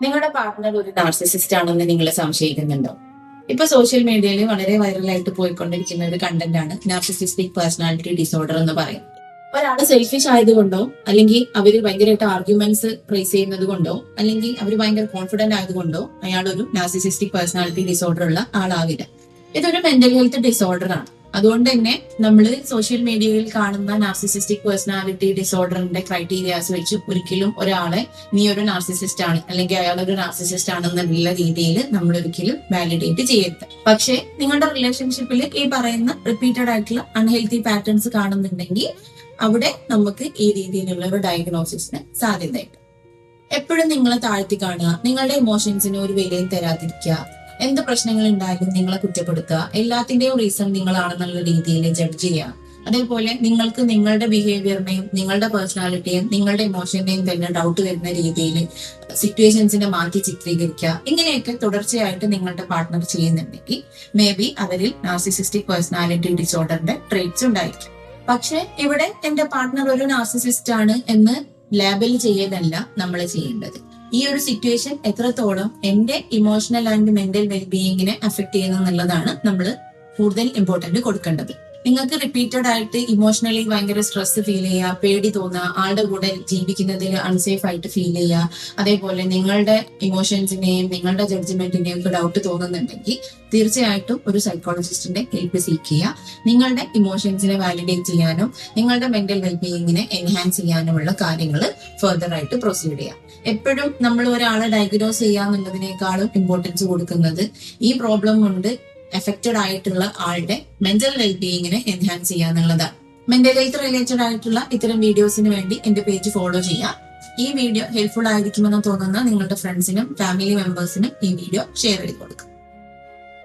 നിങ്ങളുടെ പാർട്ട്ണർ ഒരു നാർസിസിസ്റ്റ് ആണെന്ന് നിങ്ങൾ സംശയിക്കുന്നുണ്ടോ? ഇപ്പൊ സോഷ്യൽ മീഡിയയിൽ വളരെ വൈറലായിട്ട് പോയിക്കൊണ്ടിരിക്കുന്ന ഒരു കണ്ടന്റ് ആണ് നാർസിസിസ്റ്റിക് പേഴ്സണാലിറ്റി ഡിസോർഡർ എന്ന് പറയും. ഒരാള് സെൽഫിഷ് ആയതുകൊണ്ടോ, അല്ലെങ്കിൽ അവര് ഭയങ്കരമായിട്ട് ആർഗ്യുമെന്റ്സ് റേസ് ചെയ്യുന്നത് കൊണ്ടോ, അല്ലെങ്കിൽ അവർ ഭയങ്കര കോൺഫിഡന്റ് ആയതുകൊണ്ടോ അയാൾ ഒരു നാർസിസിസ്റ്റിക് പേഴ്സണാലിറ്റി ഡിസോർഡർ ഉള്ള ആളാവില്ല. ഇതൊരു മെന്റൽ ഹെൽത്ത് ഡിസോർഡർ ആണ്. അതുകൊണ്ട് തന്നെ നമ്മൾ സോഷ്യൽ മീഡിയയിൽ കാണുന്ന നാർസിസിസ്റ്റിക് പേഴ്സണാലിറ്റി ഡിസോർഡറിന്റെ ക്രൈറ്റീരിയാസ് വെച്ച് ഒരിക്കലും ഒരാളെ നീ ഒരു നാർസിസിസ്റ്റ് ആണ് അല്ലെങ്കിൽ അയാൾ ഒരു നാർസിസിസ്റ്റ് ആണെന്നുള്ള രീതിയിൽ നമ്മൾ ഒരിക്കലും വാലിഡേറ്റ് ചെയ്യരുത്. പക്ഷേ നിങ്ങളുടെ റിലേഷൻഷിപ്പിൽ ഈ പറയുന്ന റിപ്പീറ്റഡ് ആയിട്ടുള്ള അൺഹെൽത്തി പാറ്റേൺസ് കാണുന്നുണ്ടെങ്കിൽ അവിടെ നമുക്ക് ഈ രീതിയിലുള്ള ഒരു ഡയഗ്നോസിസിന് സാധ്യതയുണ്ട്. എപ്പോഴും നിങ്ങളെ താഴ്ത്തി കാണുക, നിങ്ങളുടെ ഇമോഷൻസിന് ഒരു വിലയും തരാതിരിക്കുക, എന്ത് പ്രശ്നങ്ങൾ ഉണ്ടായാലും നിങ്ങളെ കുറ്റപ്പെടുത്തുക, എല്ലാത്തിന്റെയും റീസൺ നിങ്ങളാണെന്നുള്ള രീതിയിൽ ജഡ്ജ് ചെയ്യുക. അതേപോലെ നിങ്ങൾക്ക് നിങ്ങളുടെ ബിഹേവിയറിനെയും നിങ്ങളുടെ പേഴ്സണാലിറ്റിയും നിങ്ങളുടെ ഇമോഷനെയും തന്നെ ഡൗട്ട് വരുന്ന രീതിയിൽ സിറ്റുവേഷൻസിനെ മാറ്റി ചിത്രീകരിക്കുക. ഇങ്ങനെയൊക്കെ തുടർച്ചയായിട്ട് നിങ്ങളുടെ പാർട്ട്ണർ ചെയ്യുന്നുണ്ടെങ്കിൽ മേ ബി അവരിൽ നാർസിസിസ്റ്റിക് പേഴ്സണാലിറ്റി ഡിസോർഡറിന്റെ ട്രേറ്റ്സ് ഉണ്ടായിരിക്കും. പക്ഷെ ഇവിടെ എന്റെ പാർട്ട്ണർ ഒരു നാർസിസിസ്റ്റ് ആണ് എന്ന് ലേബൽ ചെയ്യലല്ല നമ്മൾ ചെയ്യേണ്ടത്. ഈ ഒരു സിറ്റുവേഷൻ എത്രത്തോളം എന്റെ ഇമോഷണൽ ആൻഡ് മെന്റൽ വെൽബീയിങ്ങിനെ അഫക്ട് ചെയ്യുന്നു എന്നുള്ളതാണ് നമ്മൾ കൂടുതൽ ഇമ്പോർട്ടന്റ് കൊടുക്കേണ്ടത്. നിങ്ങൾക്ക് റിപ്പീറ്റഡ് ആയിട്ട് ഇമോഷണലി ഭയങ്കര സ്ട്രെസ് ഫീൽ ചെയ്യുക, പേടി തോന്നുക, ആളുടെ കൂടെ ജീവിക്കുന്നതിൽ അൺസേഫ് ആയിട്ട് ഫീൽ ചെയ്യുക, അതേപോലെ നിങ്ങളുടെ ഇമോഷൻസിനെയും നിങ്ങളുടെ ജഡ്ജ്മെന്റിനെയും ഒക്കെ ഡൗട്ട് തോന്നുന്നുണ്ടെങ്കിൽ തീർച്ചയായിട്ടും ഒരു സൈക്കോളജിസ്റ്റിന്റെ ഹെൽപ്പ് സീക്ക് ചെയ്യുക. നിങ്ങളുടെ ഇമോഷൻസിനെ വാലിഡേറ്റ് ചെയ്യാനും നിങ്ങളുടെ മെന്റൽ വെൽബീയിങ്ങിനെ എൻഹാൻസ് ചെയ്യാനുമുള്ള കാര്യങ്ങൾ ഫർദർ ആയിട്ട് പ്രൊസീഡ് ചെയ്യാം. എപ്പോഴും നമ്മൾ ഒരാളെ ഡയഗ്നോസ് ചെയ്യാന്നുള്ളതിനേക്കാളും ഇമ്പോർട്ടൻസ് കൊടുക്കുന്നത് ഈ പ്രോബ്ലം കൊണ്ട് എഫക്റ്റഡ് ആയിട്ടുള്ള ആളുടെ മെന്റൽ വെൽബീയിങ്ങിനെ എൻഹാൻസ് ചെയ്യാന്നുള്ളതാണ്. മെന്റൽ ഹെൽത്ത് റിലേറ്റഡ് ആയിട്ടുള്ള ഇത്തരം വീഡിയോസിന് വേണ്ടി എന്റെ പേജ് ഫോളോ ചെയ്യാം. ഈ വീഡിയോ ഹെൽപ്ഫുൾ ആയിരിക്കുമെന്ന് തോന്നുന്ന നിങ്ങളുടെ ഫ്രണ്ട്സിനും ഫാമിലി മെമ്പേഴ്സിനും ഈ വീഡിയോ ഷെയർ ചെയ്ത് കൊടുക്കുക.